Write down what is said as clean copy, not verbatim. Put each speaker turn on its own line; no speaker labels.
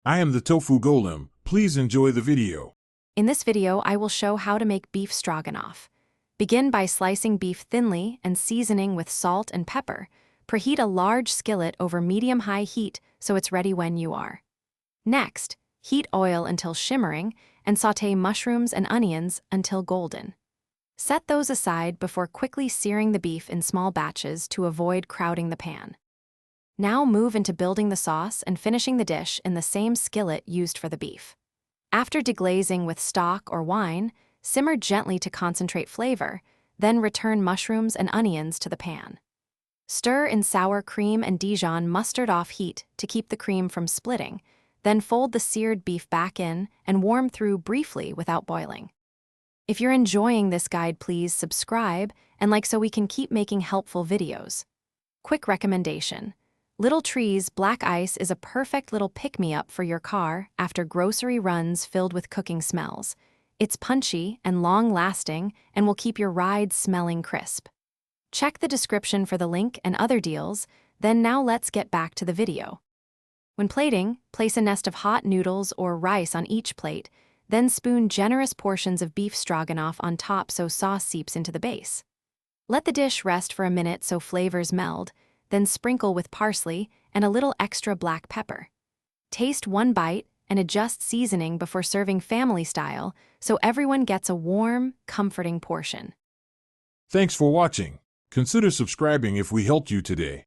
I am the Tofu Golem. Please enjoy the video.
In this video, I will show how to make beef stroganoff. Begin by slicing beef thinly and seasoning with salt and pepper. Preheat a large skillet over medium-high heat so it's ready when you are. Next, heat oil until shimmering and sauté mushrooms and onions until golden. Set those aside before quickly searing the beef in small batches to avoid crowding the pan. Now move into building the sauce and finishing the dish in the same skillet used for the beef. After deglazing with stock or wine, simmer gently to concentrate flavor, then return mushrooms and onions to the pan. Stir in sour cream and Dijon mustard off heat to keep the cream from splitting, then fold the seared beef back in and warm through briefly without boiling. If you're enjoying this guide, please subscribe and like so we can keep making helpful videos. Quick recommendation. Little Tree's Black Ice is a perfect little pick-me-up for your car after grocery runs filled with cooking smells. It's punchy and long-lasting and will keep your ride smelling crisp. Check the description for the link and other deals, then now let's get back to the video. When plating, place a nest of hot noodles or rice on each plate, then spoon generous portions of beef stroganoff on top so sauce seeps into the base. Let the dish rest for a minute so flavors meld, then sprinkle with parsley and a little extra black pepper. Taste one bite and adjust seasoning before serving family style so everyone gets a warm, comforting portion.
Thanks for watching. Consider subscribing if we helped you today.